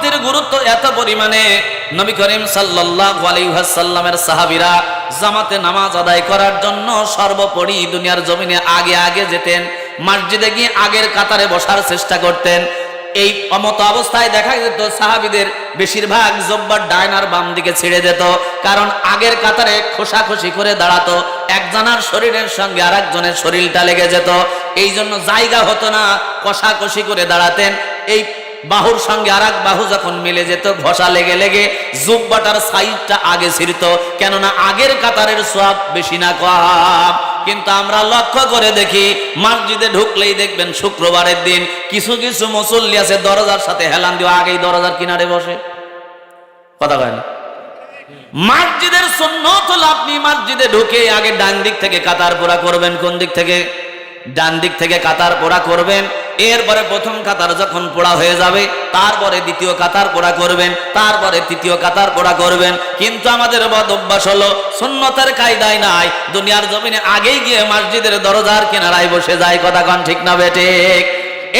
জামাতের গুরুত্ব এত পরিমাণে, নবী করিম সাল্লাল্লাহু আলাইহি ওয়াসাল্লামের সাহাবীরা জামাতে নামাজ আদায় করার জন্য সর্বোপরি দুনিয়ার জমিনে আগে আগে যেতেন, মসজিদে গিয়ে আগের কাতারে বসার চেষ্টা করতেন। এই অমত অবস্থায় দেখা যেত সাহাবীদের বেশিরভাগ জব্বার ডান আর বাম দিকে ছেড়ে যেত, কারণ আগের কাতারে খোসাখুশি করে দাঁড়াতো, একজনের শরীরের সঙ্গে আর একজনের শরীরটা লেগে যেত, এই জন্য জায়গা হতো না, কষাকষি করে দাঁড়াতেন। এই বাহুর সঙ্গে আর এক বাহু যখন মিলে যেত, ঘষা লেগে লেগে জুব্বাটার সাইডটা আগে ছিঁড়ত, কেননা আগের কাতারের সওয়াব বেশি না কম। কিন্তু আমরা লক্ষ্য করে দেখি, মসজিদে ঢুকলেই দেখবেন শুক্রবারের দিন কিছু কিছু মুসল্লি আছে দরজার সাথে হেলান দিয়ে আগেই দরজার কিনারে বসে। কথা কয় না? মসজিদের সুন্নত হলো আপনি মসজিদে ঢুকে আগে ডান দিক থেকে কাতার পোড়া করবেন। কোন দিক থেকে? ডান দিক থেকে কাতার পোড়া করবেন। এরপরে প্রথম কাতার যখন পোড়া হয়ে যাবে, তারপরে দ্বিতীয় কাতার পোড়া করবেন, তারপরে তৃতীয় কাতার পোড়া করবেন। কিন্তু আমাদের বদ অভ্যাস হলো সুন্নতের কায়দায় নাই, দুনিয়ার জমিনে আগেই গিয়ে মসজিদের দরজার কিনারায় বসে যায়। কথা কন ঠিক না বেঠিক?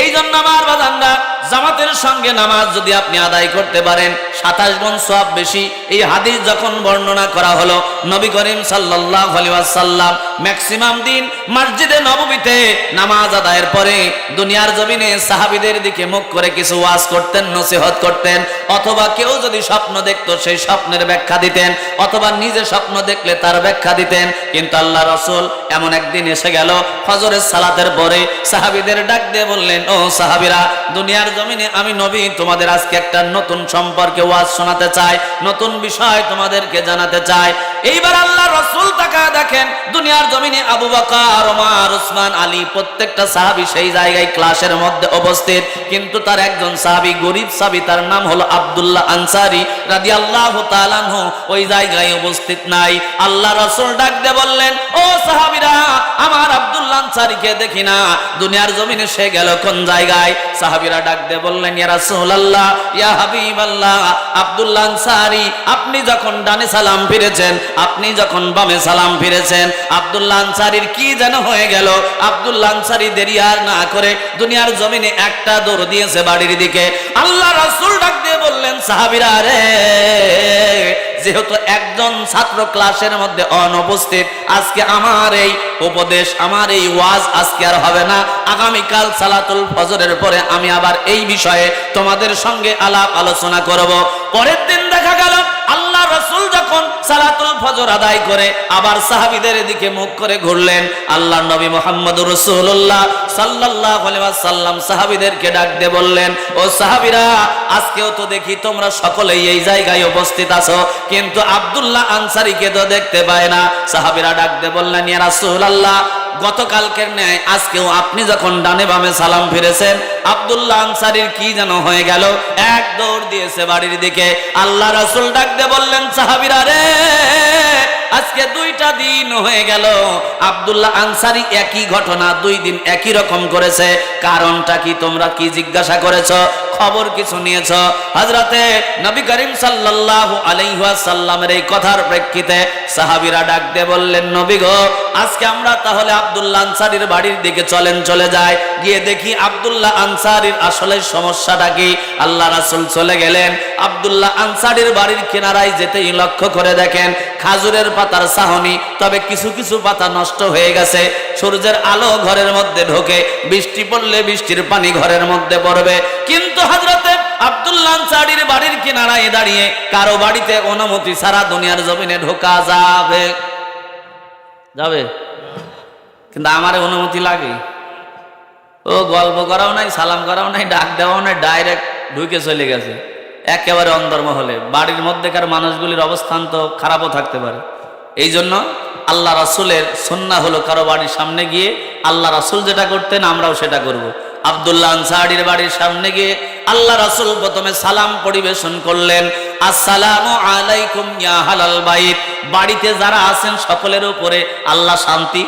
এই জন্য আমার বাজানরা, জামাতের সঙ্গে নামাজ যদি আপনি আদায় করতে পারেন 27 গুণ সওয়াব বেশি। এই হাদিস যখন বর্ণনা করা হলো, নবী করিম সাল্লাল্লাহু আলাইহি ওয়াসাল্লাম ম্যাক্সিমাম দিন মসজিদে নববীতে নামাজ আদায়ের পরে দুনিয়ার জমিনে সাহাবীদের দিকে মুখ করে কিছু ওয়াজ করতেন, নসিহত করতেন, অথবা কেউ যদি স্বপ্ন দেখতো সেই স্বপ্নের ব্যাখ্যা দিতেন, অথবা নিজে স্বপ্ন দেখলে তার ব্যাখ্যা দিতেন। কিন্তু আল্লাহ রাসূল এমন একদিন এসে গেল, ফজরের সালাতের পরে সাহাবীদের ডাক দিয়ে বললেন, ও সাহাবীরা, দুনিয়ার জমিনে আমি নবী তোমাদের আজকে একটা নতুন সম্পর্কে ওয়াজ শোনাতে চাই, নতুন বিষয় তোমাদেরকে জানাতে চাই। এইবার আল্লাহ রাসূল তাকায় দেখেন দুনিয়ার জমিনে আবু বকর, ওমর, উসমান, আলী প্রত্যেকটা সাহাবী সেই জায়গায় ক্লাসের মধ্যে উপস্থিত, কিন্তু তার একজন সাহাবী, গরীব সাহাবী, তার নাম হলো আব্দুল্লাহ আনসারী রাদিয়াল্লাহু তাআলা আনহু, ওই জায়গায় উপস্থিত নাই। আল্লাহ রাসূল ডাক দিয়ে বললেন, ও সাহাবীরা, আমার আব্দুল্লাহ আনসারীকে দেখি না, দুনিয়ার জমিনে সে গেল কোন জায়গায়? সাহাবীরা ডাক দিয়ে বললেন, ইয়া রাসূলুল্লাহ, ইয়া হাবিবাল্লাহ, আব্দুল্লাহ আনসারী আপনি যখন ডানে সালাম ফিরেছেন, আপনি যখন বামে সালাম ফিরেছেন, আব্দুল্লাহ আনসারীর কি যেন হয়ে গেল। আব্দুল্লাহ আনসারী দেরি আর না করে দুনিয়ার জমিনে একটা দৌড় দিয়েছে বাড়ির দিকে। আল্লাহ রাসূল ডাক দিয়ে বললেন, সাহাবীরা রে, যেহেতু একজন ছাত্র ক্লাসের মধ্যে অনুপস্থিত, আজকে আমার এই উপদেশ, আমার এই ওয়াজ আজকে আর হবে না। আগামীকাল সালাতুল ফজরের পরে আমি আবার এই বিষয়ে তোমাদের সঙ্গে আলাপ আলোচনা করব। পরের দিন দেখা গেল আল্লাহ রাসূল যখন সালাতুল ফজর আদায় করে আবার সাহাবীদের দিকে মুখ করে ঘুরলেন, আল্লাহর নবী মুহাম্মদুর রাসূলুল্লাহ সাল্লাল্লাহু আলাইহি ওয়াসাল্লাম সাহাবীদেরকে ডাক দিয়ে বললেন, ও সাহাবীরা, আজকেও তো দেখি তোমরা সকলেই এই জায়গায় উপস্থিত আছো, কিন্তু আব্দুল্লাহ আনসারীকে তো দেখতে পায় না। সাহাবীরা ডাক দিয়ে বললেন, ইয়া রাসূলুল্লাহ, গতকালকের ন্যায় আজকেও আপনি যখন ডানে বামে সালাম ফিরেছেন, আব্দুল্লাহ আনসারীর কি যেন হয়ে গেল, এক দৌড় দিয়েছে বাড়ির দিকে। আল্লাহ রাসূল ডাক দিয়ে বললেন, সাহাবীরা রে, আজকে 2টা দিন হয়ে গেল, আব্দুল্লাহ আনসারী একই ঘটনা 2 দিন একই রকম করেছে, কারণটা কি তোমরা কি জিজ্ঞাসা করেছো? খবর কিছু নিয়েছ? হযরতে নবী করিম সাল্লাল্লাহু আলাইহি ওয়াসাল্লামের এই কথার প্রেক্ষিতে সাহাবীরা ডাক দিয়ে বললেন, নবী গো, আজকে আমরা তাহলে আব্দুল্লাহ আনসারীর বাড়ির দিকে চলে যাই, গিয়ে দেখি আব্দুল্লাহ আনসারীর আসলে সমস্যাটা কি। আল্লাহ রাসূল চলে গেলেন। আব্দুল্লাহ আনসারীর বাড়ির কিনারায় যেতেই লক্ষ্য করে দেখেন খাজুরের পাতার ছাহনি, তবে কিছু কিছু পাতা নষ্ট হয়ে গেছে। সূর্যের আলো ঘরের মধ্যে ঢোকে, বৃষ্টি পড়লে বৃষ্টির পানি ঘরের মধ্যে পড়বে, কিন্তু হযরতে আব্দুল্লাহ আনসারীর বাড়ির কিনারায় দাঁড়িয়ে কারো বাড়িতে অনুমতি ছাড়া দুনিয়ার জমিনে ঢোকা যাবে? কিন্তু আমার অনুমতি লাগে? ও গল্প করাও নাই, সালাম করাও নাই, ডাক দেওয়াও নাই, ডাইরেক্ট ঢুকে চলে গেছে একেবারে অন্দরমহলে। বাড়ির মধ্যেকার মানুষগুলির অবস্থান তো খারাপও থাকতে পারে। এই জন্য আল্লাহ রাসূলের সুন্নাহ হলো কারো বাড়ির সামনে গিয়ে আল্লাহ রাসূল যেটা করতেন আমরাও সেটা করব। আব্দুল্লাহ আনসারীর বাড়ির সামনে গিয়ে আল্লাহ রাসূল প্রথমে সালাম পরিবেশন করলেন, আসসালামু আলাইকুম ইয়া আহলাল বাইত, বাড়িতে যারা আছেন সকলের উপরে আল্লাহ শান্তি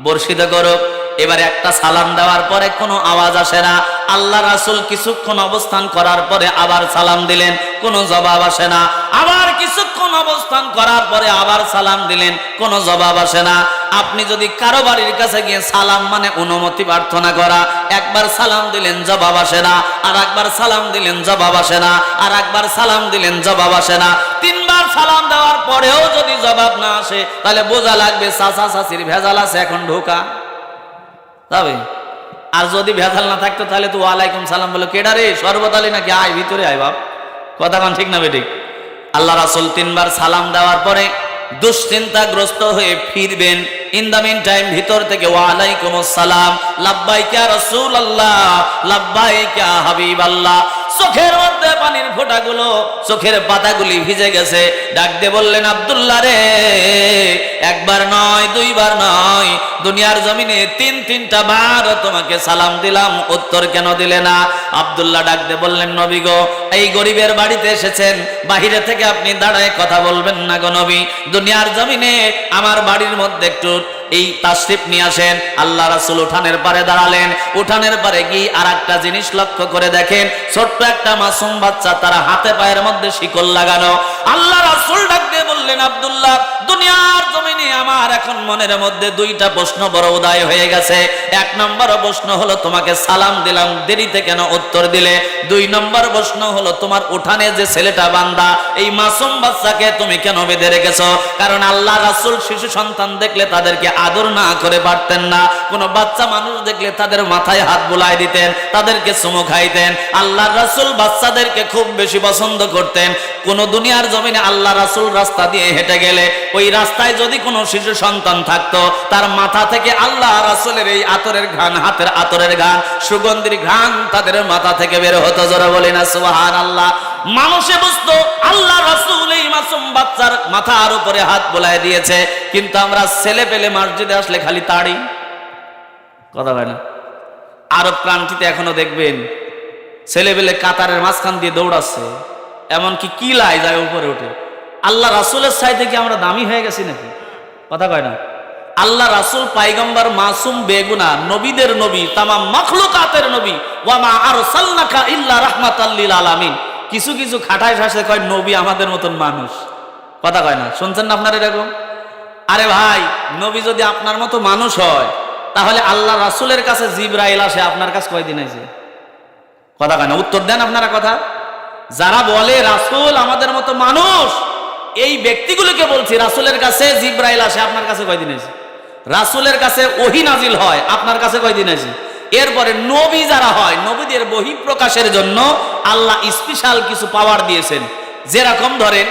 বর্ষিত করুক। এবারে একটা সালাম দেওয়ার পরে কোনো আওয়াজ আসে না। আল্লাহ রাসূল কিছুক্ষণ অবস্থান করার পরে আবার সালাম দিলেন, কোনো জবাব আসে না। আবার কিছুক্ষণ অবস্থান করার পরে আবার সালাম দিলেন, কোনো জবাব আসে না। আপনি যদি কারো বাড়ির কাছে গিয়ে সালাম মানে অনুমতি প্রার্থনা করা, একবার সালাম দিলেন জবাব আসে না, আর একবার সালাম দিলেন জবাব আসে না, আর একবার সালাম দিলেন জবাব আসে না, তিনবার সালাম দেওয়ার পরেও যদি জবাব না আসে, তাহলে বোঝা লাগবে চাচা চাচির ভেজাল আছে, এখন ঢোকা যাবে। আর যদি ভেজাল না থাকতো তাহলে তো ওয়ালাইকুম সালাম বলে, কেডা রে শরবত আলী নাকি, আয় ভিতরে আয় বাপ। কথা কান ঠিক না বেঠিক? আল্লাহ রাসূল তিনবার সালাম দেওয়ার পরে দুশ্চিন্তাগ্রস্ত হয়ে ফিরবেন। ইন দ্য মিন টাইম ভিতর থেকে ওয়ালাইকুম আসসালাম, লাব্বাইকা রাসূলুল্লাহ, লাব্বাইকা হাবিবাল্লাহ। চোখের মধ্যে পানির ফোঁটাগুলো, চোখের পাতাগুলি ভিজে গেছে। ডাক দিয়ে বললেন, আব্দুল্লাহ রে, একবার নয় দুইবার নয়, দুনিয়ার জমিনে তিনটা বার তোমাকে সালাম দিলাম, উত্তর কেন দিলে না? আব্দুল্লাহ ডাক দিয়ে বললেন, নবী গো, এই গরিবের বাড়িতে এসেছেন, বাহিরে থেকে আপনি দাঁড়ায় কথা বলবেন না গো নবী, দুনিয়ার জমিনে আমার বাড়ির মধ্যে একটু এই তাশরিফ নিয়ে আসেন। আল্লাহ রাসূল উঠানের পারে দাঁড়ালেন। উঠানের পারে গিয়ে আর একটা জিনিস লক্ষ্য করে দেখেন, ছোট্ট একটা মাসুম বাচ্চা, তারা হাতে পায়ের মধ্যে শিকল লাগানো। আল্লাহ রাসূল ডাক দিয়ে বললেন, আব্দুল্লাহ, দুনিয়ার জমিনে আমার এখন মনের মধ্যে দুইটা প্রশ্ন বড় উদয় হয়ে গেছে। এক নম্বর প্রশ্ন হলো, তোমাকে সালাম দিলাম, দেরিতে কেন উত্তর দিলে? দুই নম্বর প্রশ্ন হলো, তোমার উঠানে যে ছেলেটা বান্দা, এই মাসুম বাচ্চাকে তুমি কেন বেঁধে রেখেছো? কারণ আল্লাহ রাসূল শিশু সন্তান দেখলে তাদেরকে আদর না করে পারতেন না। কোন বাচ্চা মানুষ দেখলে তাদের মাথায় হাত বুলায় দিতেন, তাদেরকে চুমু খাইতেন। আল্লাহ রাসূল বাচ্চাদেরকে খুব বেশি পছন্দ করতেন। কোন দুনিয়ার জমিনে আল্লাহ রাসূল রাস্তা দিয়ে হেঁটে গেলে ওই রাস্তায় যদি কোনো শিশু সন্তান থাকতো, তার মাথা থেকে আল্লাহ রাসূলের এই আতরের ঘ্রাণ, হাতের আতরের ঘ্রাণ, সুগন্ধির ঘ্রাণ তাদের মাথা থেকে বের হতো। জোরে বলি না সুবহানাল্লাহ। মানুষে বুঝতো আল্লাহ রাসূল এই মাসুম বাচ্চার মাথার উপরে হাত বোলায় দিয়েছে, কিন্তু আমরা ছেলে পেলে মসজিদে আসলে খালি তাড়ি। কথা হয় না? আরব ক্রান্তিতে এখনো দেখবেন ছেলে পেলে কাতারের মাঝখান দিয়ে দৌড়াচ্ছে, এমনকি কিলায় যায় উপরে উঠে। আল্লাহ রাসূলের চাইতে কি আমরা দামি হয়ে গেছি নাকি? কথা কয় না? আল্লাহ রাসূল পায়গম্বর, মাসুম, বেগুনা, নবীদের নবী, তামাম মাখলুকাতের নবী। ওয়া মা আরসালনাকা ইল্লা রাহমাতাল লিল আলামিন। কিছু কিছু খাটায় শাসে কয় নবী আমাদের মতন মানুষ। কথা কয় না? শুনছেন না আপনার এরকম? আরে ভাই, নবী যদি আপনার মতো মানুষ হয়, তাহলে আল্লাহ রাসূলের কাছে জিবরাইল আসে, আপনার কাছে কয়দিন আছে? কথা কয় না? উত্তর দেন আপনারা কথা। যারা বলে রাসূল আমাদের মতো মানুষ, এই ব্যক্তিগুলোকে বলছি, রাসূলের কাছে জিবরাইল আসে, আপনার কাছে কয়দিন আছে? রাসূলের কাছে ওহী নাজিল হয়, আপনার কাছে কয়দিন আছে? এরপরে নবী যারা হয়, নবীদের বহিঃপ্রকাশের জন্য আল্লাহ স্পেশাল কিছু পাওয়ার দিয়েছেন। যেরকম ধরেন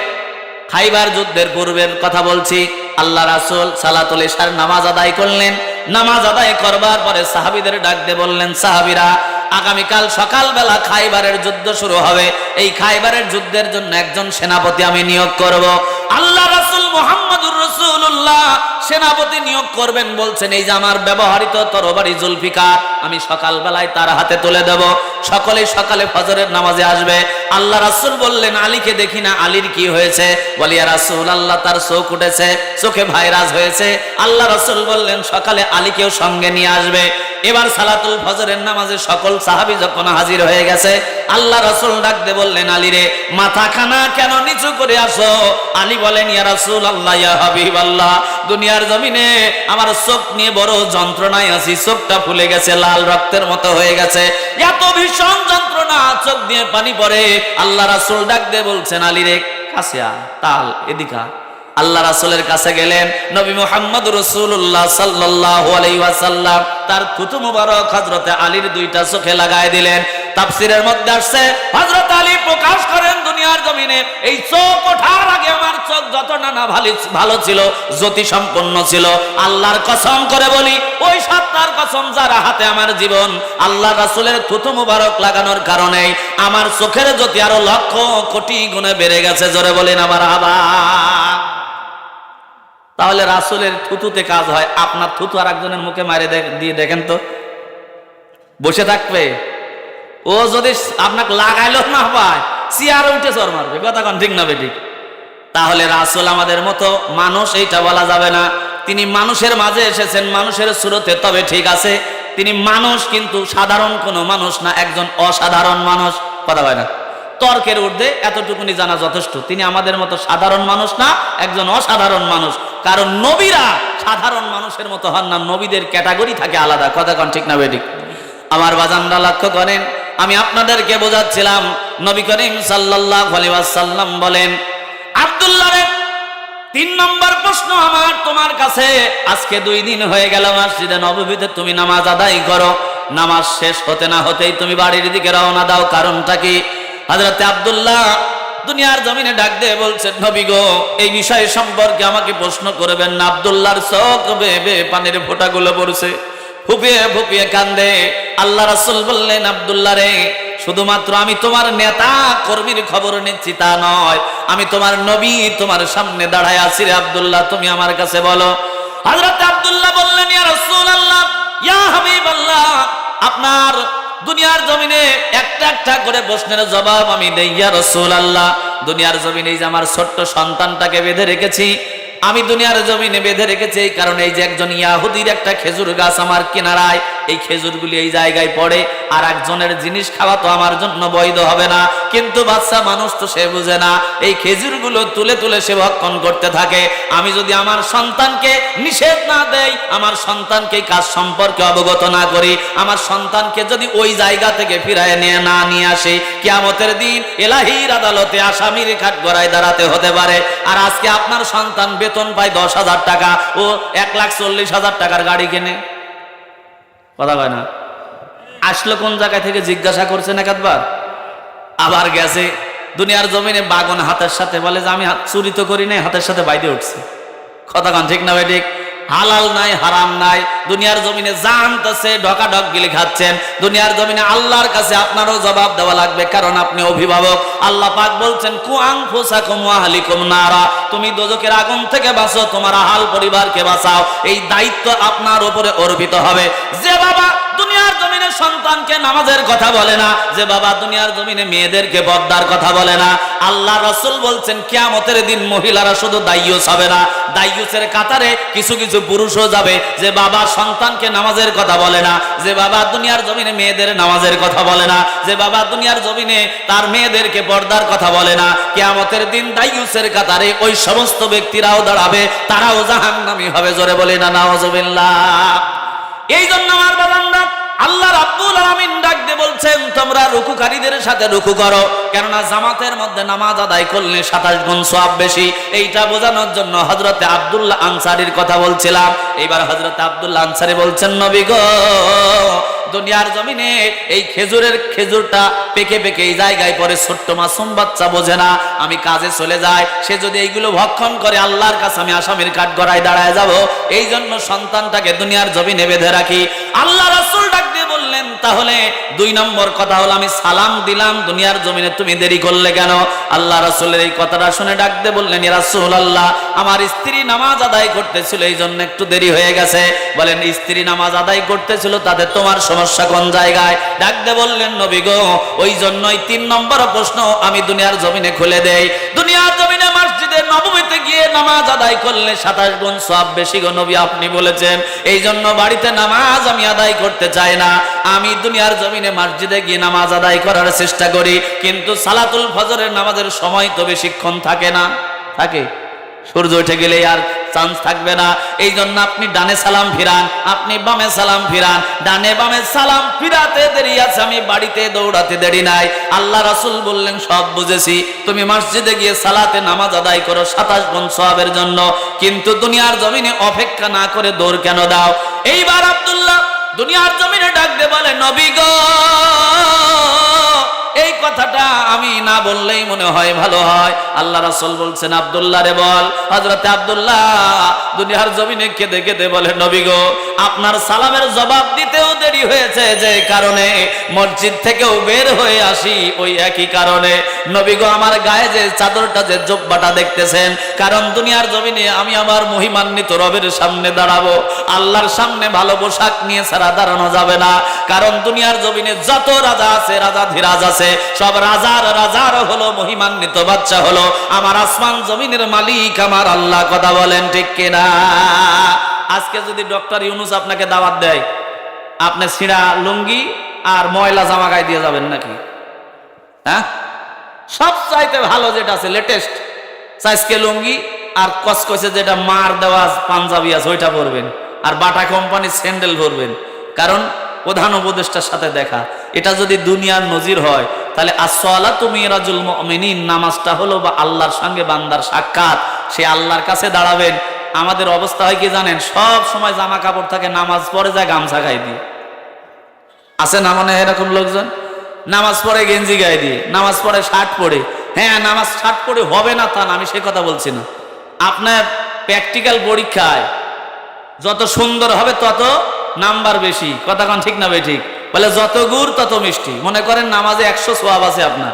খাইবার যুদ্ধের পূর্বের কথা বলছি, আল্লাহ রাসূল সালাতুল ইশার নামাজ আদায় করলেন। নামাজ আদায় করবার পরে সাহাবীদের ডাক দিয়ে বললেন, সাহাবীরা, আগামীকাল সকালবেলা খাইবারের যুদ্ধ শুরু হবে। এই খাইবারের যুদ্ধের জন্য একজন সেনাপতি আমি নিয়োগ করব। আল্লাহ রাসূল মুহাম্মদুর রাসূলুল্লাহ সেনাপতি নিয়োগ করবেন বলছেন। এই যে আমার ব্যবহৃত তরবারি জুলফিকার, আমি সকালবেলায় তার হাতে তুলে দেব। সকলে সকালে ফজরের নামাজে আসবে। আল্লাহ রাসূল বললেন, আলীকে দেখি না, আলীর কি হয়েছে? বলি, ইয়া রাসূলুল্লাহ, তার চোখ উঠেছে, চোখে ভাইরাস হয়েছে। আল্লাহ রাসূল বললেন, সকালে আলীকেও সঙ্গে নিয়ে আসবে। এবার সালাতুল ফজরের নামাজে সকল সাহাবী যখন হাজির হয়ে গেছে, আল্লাহ রাসূল ডাক দিয়ে বললেন, আলী রে, মাথাখানা কেন নিচু করে আসো? আলী বলেন, ইয়া রাসূলুল্লাহ, ইয়া হাবিবাল্লাহ, দুনিয়ার জমিনে আমার চোখ নিয়ে বড় যন্ত্রণায় আছি, চোখটা ফুলে গেছে, লাল রক্তের মতো হয়ে গেছে, এত ভীষণ যন্ত্রণা, চোখ দিয়ে পানি পড়ে। আল্লাহ রাসূল ডাক দিয়ে বলছেন, আলী রে, কাছে আ, তাল এদিকা। আল্লাহ রাসূলের কাছে গেলেন। নবী মুহাম্মদ রাসূলুল্লাহ সাল্লাল্লাহু আলাইহি ওয়াসাল্লাম তার থুতু মুবারক হযরত আলীর দুইটা চোখে লাগায় দিলেন। তাফসীরের মধ্যে আসছে, হযরত আলী প্রকাশ করেন, দুনিয়ার জমিনে এই চোখ ওঠার আগে আমার চোখ যতটা না ভালো ছিল, জ্যোতি সম্পন্ন ছিল, আল্লাহর কসম করে বলি, ওই সত্তার কসম যার হাতে আমার জীবন, আল্লাহ রাসূলের থুতু মুবারক লাগানোর কারণে আমার চোখের জ্যোতি আরো লক্ষ কোটি গুণে বেড়ে গেছে। জোরে বলেন আমার আবা। তাহলে রাসূলের থুতুতে কাজ হয়, আপনার থুতু আর একজনের মুখে মারে দিয়ে দেখেন তো, বসে থাকবে? ও যদি আপনাকে লাগাইলো না পায়, চেয়ারে উঠে চর মারবে। কথা কোন ঠিক না বেঠিক? তাহলে রাসূল আমাদের মতো মানুষ এইটা বলা যাবে না। তিনি মানুষের মাঝে এসেছেন, মানুষের সুরতে, তবে ঠিক আছে তিনি মানুষ, কিন্তু সাধারণ কোনো মানুষ না, একজন অসাধারণ মানুষ। কথা হয় না? তর্কের ঊর্ধ্বে এতটুকুনি জানা যথেষ্ট, তিনি আমাদের মতো সাধারণ মানুষ না, একজন অসাধারণ মানুষ। কারণ নবীরা সাধারণ মানুষের মতো হন না, নবীদের ক্যাটাগরি থাকে আলাদা। কথা কোন ঠিক না বেঠিক? আমার বাজানরা লক্ষ্য করেন, আমি আপনাদেরকে বোঝাচ্ছিলাম নবী করিম সাল্লাল্লাহু আলাইহি ওয়াসাল্লাম বলেন, আব্দুল্লাহ রে 3 নম্বর প্রশ্ন আমার তোমার কাছে, আজকে 2 দিন হয়ে গেল মসজিদে নববীতে তুমি নামাজ আদায় করো, নামাজ শেষ হতে না হতেই তুমি বাড়ির দিকে রওনা দাও, কারণটা কি? হযরত আব্দুল্লাহ দুনিয়ার জমিনে ডাক দিয়ে বলছেন, নবী গো এই বিষয় সম্পর্কে আমাকে প্রশ্ন করবেন না। আব্দুল্লাহর চোখ বেয়ে পানির ফোঁটাগুলো পড়ছে, ফুপিয়ে ফুপিয়ে কান্দে। আল্লাহ রাসূল বললেন, আব্দুল্লাহ রে শুধুমাত্র আমি তোমার নেতা কর্মীর খবর নিচ্ছি তা নয়, আমি তোমার নবী তোমার সামনে দাঁড়ায় আছি রে আব্দুল্লাহ, তুমি আমার কাছে বলো। হযরত আব্দুল্লাহ বললেন, ইয়া রাসূলুল্লাহ, ইয়া হাবিবাল্লাহ, আপনার দুনিয়ার জমিনে একটা একটা করে প্রশ্নের জবাব আমি দেই ইয়া রাসূলুল্লাহ। দুনিয়ার জমিনে এই যে আমার ছোট্ট সন্তানটাকে বেঁধে রেখেছি, আমি দুনিয়ার জমিনে বেঁধে রেখেছি এই কারণে এই যে একজন ইয়াহুদির একটা খেজুর গাছ আমার কিনারায়, এই খেজুরগুলি এই জায়গায় পড়ে, আর একজনের জিনিস খাওয়া তো আমার জন্য বৈধ হবে না, কিন্তু বাচ্চা মানুষ তো সে বুঝে না, এই খেজুরগুলো তুলে তুলে সে ভক্ষণ করতে থাকে। আমি যদি আমার সন্তানকে নিষেধ না দেই, আমার সন্তানকে এই কাজ সম্পর্কে অবগত না করি, আমার সন্তানকে যদি ওই জায়গা থেকে ফিরায় নিয়ে আসে, কিয়ামতের দিন এলাহির আদালতে আসামির কাঠগড়ায় দাঁড়াতে হতে পারে। আর আজকে আপনার সন্তান বেতন পায় 10,000 টাকা, ও 1,40,000 টাকার গাড়ি কেনে, কথা কয় না? আসলো কোন জায়গা থেকে জিজ্ঞাসা করছেন একবার? আবার গেছে দুনিয়ার জমিনে বাগন হাতের সাথে বলে যে আমি চুরি তো করি নাই, হাতের সাথে বাইরে উঠছে। কথা কন ঠিক না ভাই ঠিক? হালাল নাই হারাম নাই, দুনিয়ার জমিনে জানতেছে ঢকাঢক গিলে খাচ্ছেন। দুনিয়ার জমিনে আল্লাহর কাছে আপনারও জবাব দেওয়া লাগবে, কারণ আপনি অভিভাবক। আল্লাহ পাক বলছেন, কু আনফুসাকুম ওয়া আহলিকুম নারা, তুমি দোজখের আগুন থেকে বাঁচো, তোমার আহাল পরিবারকে বাঁচাও, এই দায়িত্ব আপনার উপরে অর্পিত হবে। যে বাবা দুনিয়ার জমিনে সন্তানকে নামাজের কথা বলে না, যে বাবা দুনিয়ার জমিনে মেয়েদেরকে পর্দার কথা বলে না, আল্লাহ রাসূল বলছেন কিয়ামতের দিন মহিলারা শুধু দায়ুস হবে না, দায়ুসের কাতারে কিছু কিছু পুরুষও যাবে, যে বাবা সন্তানকে নামাজের কথা বলে না, যে বাবা দুনিয়ার জমিনে মেয়েদের নামাজের কথা বলে না, যে বাবা দুনিয়ার জমিনে তার মেয়েদেরকে পর্দার কথা বলে না, কিয়ামতের দিন দায়ুসের কাতারে ওই সমস্ত ব্যক্তিরাও দাঁড়াবে, তারাও জাহান্নামী হবে। জোরে বলি না নাউজুবিল্লাহ। এই জন্য আমার বাবারা আল্লাহ রাব্বুল আলামিন ডাক দিয়ে বলছেন, তোমরা রুকুকারীদের সাথে রুকু করো, কেননা জামাতের মধ্যে নামাজ আদায় করলে 27 গুণ সওয়াব বেশি। এইটা বোঝানোর জন্য হযরতে আব্দুল্লাহ আনসারীর কথা বলছিলাম। এইবার হযরতে আব্দুল্লাহ আনসারী বলছেন, নবী গো দুনিয়ার জমিনে এই খেজুরটা পেকে পেকে এই জায়গায় পরে, ছোট্ট মাসুম বাচ্চা বোঝে না, আমি কাজে চলে যাই, সে যদি এইগুলো ভক্ষণ করে আল্লাহর কাছে আমি আসামির কাঠগড়ায় দাঁড়ায় যাব। এই জন্য সন্তানটাকে দুনিয়ার জমিনে বেঁধে রাখি। আল্লাহ রাসূল ডাক দিয়ে বললেন, তাহলে 2 নম্বর কথা হলো আমি সালাম দিলাম দুনিয়ার জমিনে তুমি দেরি করলে কেন? আল্লাহ রাসূলের এই কথাটা শুনে ডাক দিয়ে বললেন, ইয়া রাসূলুল্লাহ, আমার স্ত্রী নামাজ আদায় করতেছিল এই জন্য একটু দেরি হয়ে গেছে। বলেন স্ত্রী নামাজ আদায় করতেছিল, তাতে তোমার সমস্যা কোন জায়গায়? ডাক দিয়ে বললেন, নবী গো ওই জন্যই 3 নম্বর প্রশ্ন আমি দুনিয়ার জমিনে খুলে দেই। দুনিয়ার জমিনে মসজিদে নববীতে গিয়ে নামাজ আদায় করলে 27 গুণ সওয়াব বেশি গো নবী আপনি বলেছেন। এই জন্য বাড়িতে নামাজ আমি আদায় করতে চাই না, আমি দুনিয়ার জমিনে মসজিদে গিয়ে নামাজ আদায় করার চেষ্টা করি, কিন্তু সালাতুল ফজরের নামাজের সময় তো বেশিক্ষণ থাকে না, থাকে সূর্য উঠে গেলে আর চান্স থাকবে না। এই জন্য আপনি ডানে সালাম ফিরান, আপনি বামে সালাম ফিরান, ডানে বামে সালাম ফিরাতে দেরি আছে, আমি বাড়িতে দৌড়াতে দেরি নাই। আল্লাহ রাসূল বললেন, সব বুঝেছি, তুমি মসজিদে গিয়ে সালাতে নামাজ আদায় করো 27 গুণ সওয়াবের জন্য, কিন্তু দুনিয়ার জমিনে অপেক্ষা না করে দৌড় কেন দাও? এইবার আব্দুল্লাহ দুনিয়ার জমিনে ডাক দিয়ে বলে, নবী গো এই কথাটা আমি না বললেই মনে হয় ভালো হয়। আল্লাহ রাসূল বলছেন, আব্দুল্লাহ রে বল। হযরতে আব্দুল্লাহ দুনিয়ার জমিনে কেঁদে কেঁদে বলে, নবী গো আপনার সালামের জবাব দিতেও দেরি হয়েছে, যে কারণে মসজিদ থেকেও বের হয়ে আসি ওই একই কারণে। নবী গো আমার গায়ে যে চাদরটা, যে জুব্বাটা দেখতেছেন, কারণ দুনিয়ার জমিনে আমি আমার মহিমান্বিত রবের সামনে দাঁড়াবো, আল্লাহর সামনে ভালো পোশাক নিয়ে ছাড়া দাঁড়ানো যাবে না, কারণ দুনিয়ার জমিনে যত রাজা আছে, রাজাধিরাজ আছে, সব রাজার হলো মহিমান্বিত বাচ্চা হলো আমার আসমান জমিনের মালিক আমার আল্লাহ। কথা বলেন ঠিক কিনা? আজকে যদি ডক্টর ইউনুস আপনাকে দাওয়াত দেয়, আপনি ছিঁড়া লুঙ্গি আর ময়লা জামা গায়ে দিয়ে যাবেন নাকি? হ্যাঁ, সব চাইতে ভালো যেটা আছে লেটেস্ট সাইজকে লুঙ্গি আর কসকসে যেটা মার দেওয়া পাঞ্জাবি আছে ওইটা পরবেন, আর বাটা কোম্পানির স্যান্ডেল পরবেন, কারণ প্রধান উপদেষ্টার সাথে দেখা। এটা যদি দুনিয়ার নজির হয় তাহলে আসসালাতু মিরাজুল মুমিনিন, নামাজটা হলো বা আল্লাহর সঙ্গে বান্দার সাক্ষাৎ, সে আল্লাহর কাছে দাঁড়াবেন। আমাদের অবস্থা হয় কি জানেন, সব সময় জামা কাপড় থাকে, নামাজ পড়ে যায় গামছা গায়ে দিয়ে। আছে না মনে হয় এরকম লোকজন? নামাজ পড়ে গেঞ্জি গায়ে দিয়ে, নামাজ পড়ে শার্ট পরে। হ্যাঁ, নামাজ শার্ট পরে হবে না তা না, আমি সে কথা বলছি না। আপনার প্র্যাকটিক্যাল পরীক্ষায় যত সুন্দর হবে তত নাম্বার বেশি, কথা কোন ঠিক না বে ঠিক? বলে যত গুড় তত মিষ্টি। মনে করেন নামাজে 100 সওয়াব আছে, আপনার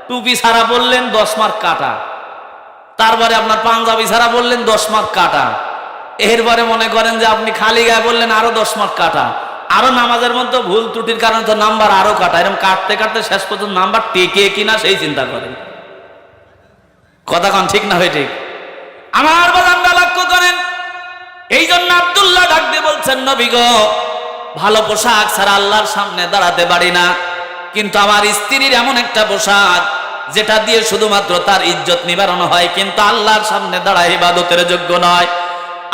টুপি ছাড়া বললেন 10 মার্ক কাটা, তারপরে আপনার পাঞ্জাবি ছাড়া বললেন 10 মার্ক কাটা, এরপরে মনে করেন যে আপনি খালি গায়ে বললেন আরো 10 মার্ক কাটা, আরো নামাজের মধ্যে ভুল ত্রুটির কারণে তো নাম্বার আরো কাটা। এরকম কাটতে কাটতে শেষ পর্যন্ত নাম্বার টেকে কিনা সেই চিন্তা করেন, কথা কোন ঠিক না হয় ঠিক? আমার বাজানরা লক্ষ্য করেন, এই জন্য আব্দুল্লাহ ডাক দিয়ে বলছেন, নবী গো, ভালো পোশাক ছাড়া আল্লাহর সামনে দাঁড়াতে পারি না, কিন্তু আমার স্ত্রীর এমন একটা পোশাক যেটা দিয়ে শুধুমাত্র তার ইজ্জত নিবারণ হয়, কিন্তু আল্লাহর সামনে দাঁড়ায় ইবাদতের যোগ্য নয়।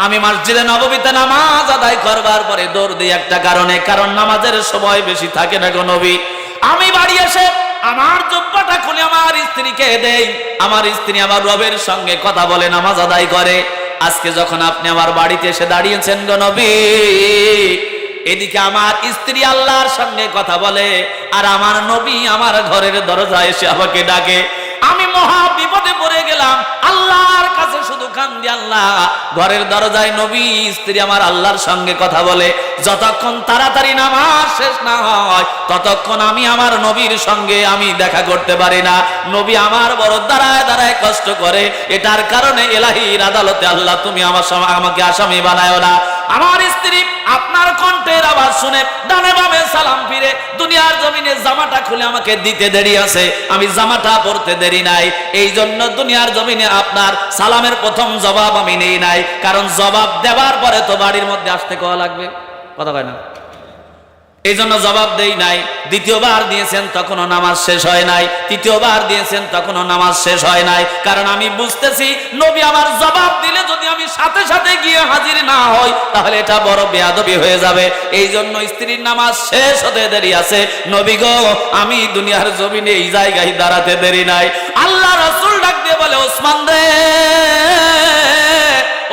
আমি মসজিদে নববীতে নামাজ আদায় করবার পরে দৌড় দিই একটা কারণে, কারণ নামাজের সময় বেশি থাকে না গো নবী। আমি বাড়ি এসে আমার জুব্বাটা খুলে আমার স্ত্রীকে দেই, আমার স্ত্রী আমার রবের সঙ্গে কথা বলে নামাজ আদায় করে। আজকে যখন আপনি আমার বাড়িতে এসে দাঁড়িয়েছেন গো নবী, এদিকে আমার স্ত্রী আল্লাহর সঙ্গে কথা বলে, আর আমার নবী আমার ঘরের দরজায় এসে আমাকে ডাকে। আমি মহা বিপদে পড়ে গেলাম, আল্লাহর কাছে শুধু কান্দি, আল্লাহ, ঘরের দরজায় নবী স্ত্রী আমার আল্লাহর সঙ্গে কথা বলে, যতক্ষণ তাড়াতাড়ি নামাজ শেষ না হয় ততক্ষণ আমি আমার নবীর সঙ্গে আমি দেখা করতে পারি না। নবী আমার বড় দাঁড়ায় দাঁড়ায় কষ্ট করে, এটার কারণে এলাহির আদালতে আল্লাহ তুমি আমাকে আসামি বানায়ো না। আমার স্ত্রী আপনার কণ্ঠের আওয়াজ শুনে ডানে বামে সালাম ফিরে দুনিয়ার জমিনে জামাটা খুলে আমাকে দিতে দেরি আছে, আমি জামাটা পরতে দেরি নাই, এই জন্য দুনিয়ার জমিনে আপনার সালামের প্রথম জবাব আমি নেই নাই, কারণ জবাব দেওয়ার পরে তো বাড়ির মধ্যে আসতে কওয়া লাগবে, কথা কয় না? এই জন্য জবাব দেই নাই। দ্বিতীয়বার দিয়েছেন তখনও নামাজ শেষ হয় নাই, তৃতীয়বার দিয়েছেন তখনও নামাজ শেষ হয় নাই, কারণ আমি বুঝতেছি নবী আমার জবাব দিলে যদি আমি সাথে সাথে গিয়ে হাজির না হই তাহলে এটা বড় বেয়াদবি হয়ে যাবে। এই জন্য স্ত্রীর নামাজ শেষ হতে দেরি আছে। নবী গো, আমি দুনিয়ার জমিনে এই জায়গায় দাঁড়াতে দেরি নাই। আল্লাহ রাসূল ডাক দিয়ে বলে, ওসমান রে,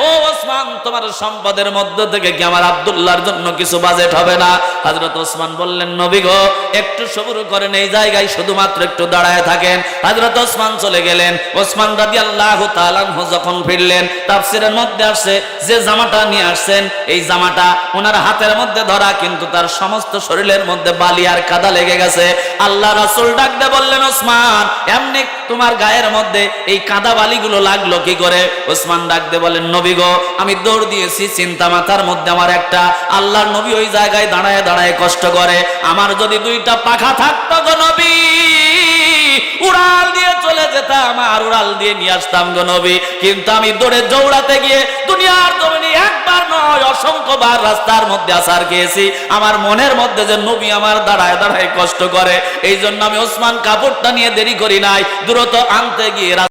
ও ওসমান, তোমার সম্পদের মধ্য থেকে কি আমার আব্দুল্লাহর জন্য কিছু বাজেট হবে না? হযরত ওসমান বললেন, নবী গো, একটু সবুর করেন, এই জায়গায় শুধুমাত্র একটু দাঁড়ায় থাকেন। হযরত ওসমান চলে গেলেন। ওসমান রাদিয়াল্লাহু তাআলা আনহু যখন ফিরলেন, তাফসীরের মধ্যে আসছে যে জামাটা নিয়ে আসছেন এই জামাটা ওনার হাতের মধ্যে ধরা, কিন্তু তার সমস্ত শরীরের মধ্যে বালি আর কাদা লেগে গেছে। আল্লাহ রাসূল ডাক দিয়ে বললেন, ওসমান, এমনি তোমার গায়ের মধ্যে এই কাদা বালিগুলো লাগলো কি করে? ওসমান ডাক দিয়ে বলেন, নবী গো, আমি দৌড় দিয়েছি, চিন্তা মাথার মধ্যে আমার একটা, আল্লাহর নবী ওই জায়গায় দাঁড়ায় দাঁড়ায় কষ্ট করে, আমার যদি দুইটা পাখা থাকতো গো নবী, উড়াল দিয়ে চলে যেতাম আর উড়াল দিয়ে নিয়ে আসতাম গো নবী, কিন্তু আমি দৌড়ে দৌড়াতে গিয়ে দুনিয়ার জমিনে একবার নয় অসংখ্যবার রাস্তার মধ্যে আছার খেয়েছি। আমার মনের মধ্যে যে নবী আমার দাঁড়ায় দাঁড়ায় কষ্ট করে, এই জন্য আমি ওসমান কাপড়টা নিয়ে দেরি করি নাই, দ্রুত আনতে গিয়ে